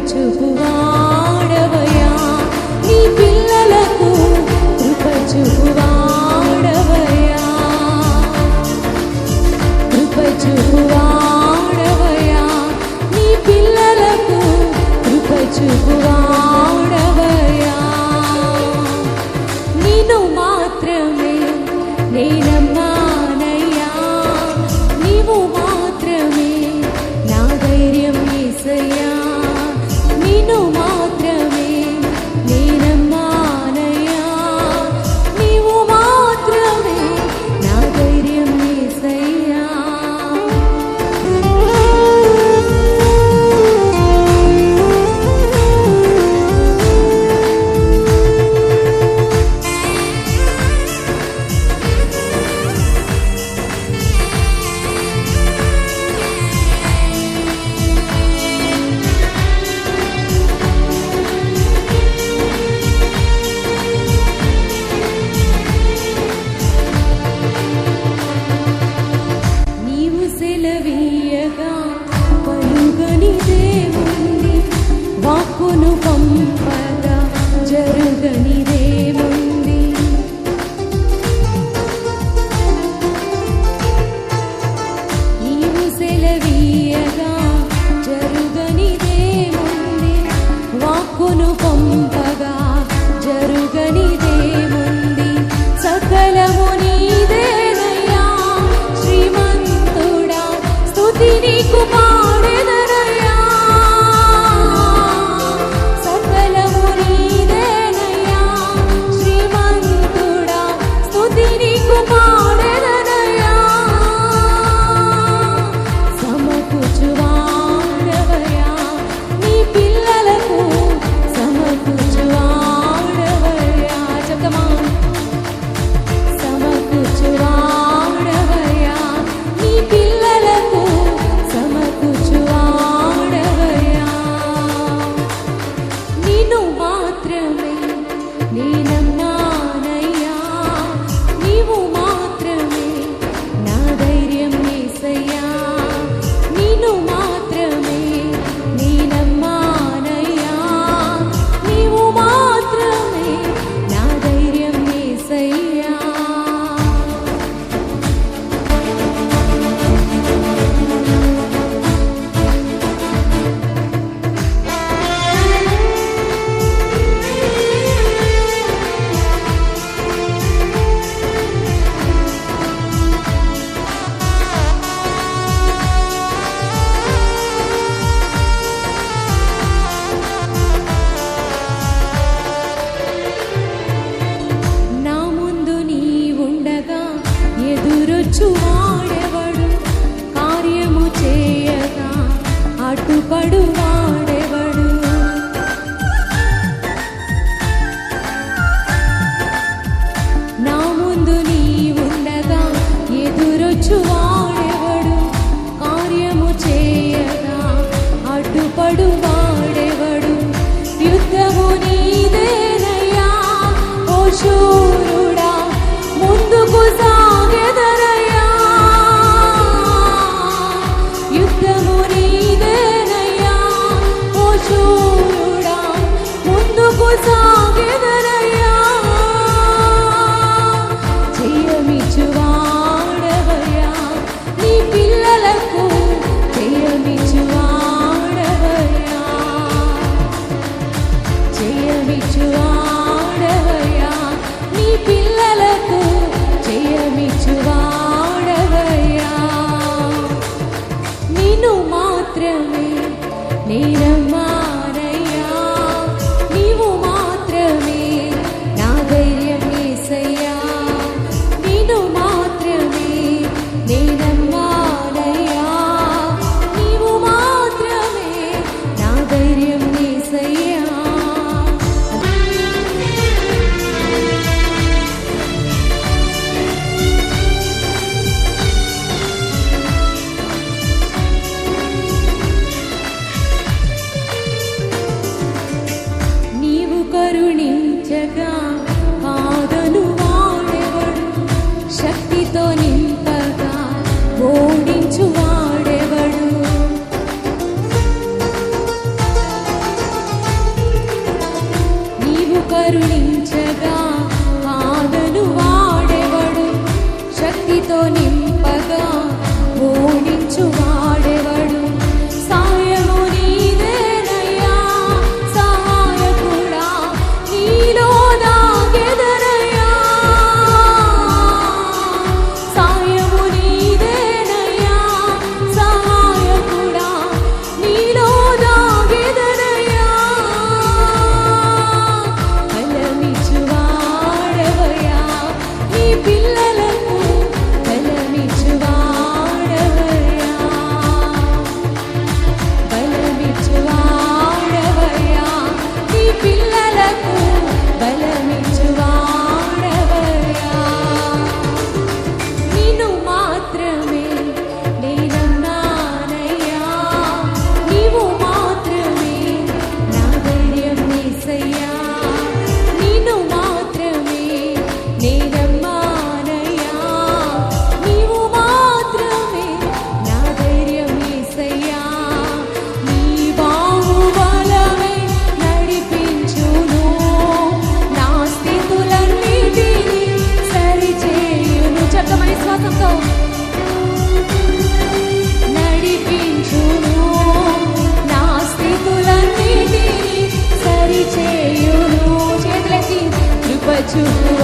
చూపువాడవయ్యా నీ పిల్లలకు కృప చూపువాడవయ్యా కృప చూపువాడవయ్యా నీ పిల్లలకు కృప చూపువాడవయ్యా నిన్ను మాత్రమే నేనమ్మానయ్యా నీవు మాత్రమే నా ధైర్యం యేసయ్యా నిన్ను మాత్రమే నేనమ్మానయ్యా నీవు మాత్రమే నా ధైర్యం యేసయ్యా సెలవీయగా పలుగనిదేముంది వాక్కును పంపగా జరుగనిదేముంది నీవు సెలవీయగా జరుగనిదేముంది వాక్కును పంపగా జరుగనిదేముంది సకలము నీదేనయ్యా శ్రీమంతుడా స్తుతి నీకు పాడెదనయ్యా సకలము నీదేనయ్యా శ్రీమంతుడా స్తుతి నీకు పాడెదనయ్యా సమకూర్చువాడవయ్యా నీ పిల్లలకు సమకూర్చువాడవయ్యా జగమా సమకూర్చువాడవయ్యా నీ పిల్లలకు సమకూర్చువాడవయ్యా నిన్ను మాత్రమే నేనమ్మానయ్యా నీవు మాత్రమే నా ధైర్యం యేసయ్యా నిన్ను మాత్రమే నేనమ్మానయ్యా నీవు మాత్రమే నా ధైర్యం యేసయ్యా నా ముందు నీ ఉండగా ఎదురొచ్చువాడెవడు కార్యము చేయగా అడ్డుపడు వాడెవడు నా ముందు నీ ఉండగా ఎదురొచ్చువాడెవడు కార్యము చేయగా అడ్డుపడు వాడెవడు యుద్ధము నీదేనయ్యా ఓ శూరుడా ముందుకు సాగెదరయ్యా యుద్ధము నీదేనయ్యా ఓ శూరుడా ముందుకు సాగెదరయ్యా జయమిచ్చువాడవయ్యా నీ పిల్లలకు జయమిచ్చువాడవయ్యా జయమిచ్చువాడవయ్యా నీ పిల్లలకు జయమిచ్చువాడవయ్యా నిన్ను మాత్రమే నేనమ్మానయ్యా నీవు మాత్రమే నా ధైర్యం యేసయ్యా నిన్ను మాత్రమే నేనమ్మానయ్యా నీవు మాత్రమే నా ధైర్యం యేసయ్యా నీవు కరుణించగా కాదను వాడెవడు శక్తితో నింపగా ఓడించు వాడెవడు కరుణించగా ఆదను వాడెవడు శక్తితో నింపగా ఓడించు వాడెవడు సాయము నీదేనయ్యా సహాయకుడా నీలో దాగెదనయ్యా సాయము నీదేనయ్యా సహాయకుడా నీలో దాగెదనయ్యా బలమిచ్చు వాడవయ్యా నీ పిల్లలకు బలమిచ్చు వాడవయ్యా బలమిచ్చు వాడవయ్యా నీ పిల్లలకు బలమిచ్చు వాడవయ్యా నిన్ను మాత్రమే నేనన్నానయ్యా నీవు మాత్రమే నా ధైర్యం యేసయ్యా నిన్ను మాత్రమే నేనమ్మానయ్యా నీవు మాత్రమే నా ధైర్యం యేసయ్యా నీ బాహుబలమే నడిపించును నా స్థితులన్నిటినీ సరిచేయును చక్కమని శ్వాసంతో నడిపించును నా స్థితులన్నిటినీ సరిచేయును చేతులెత్తి కృప చూపు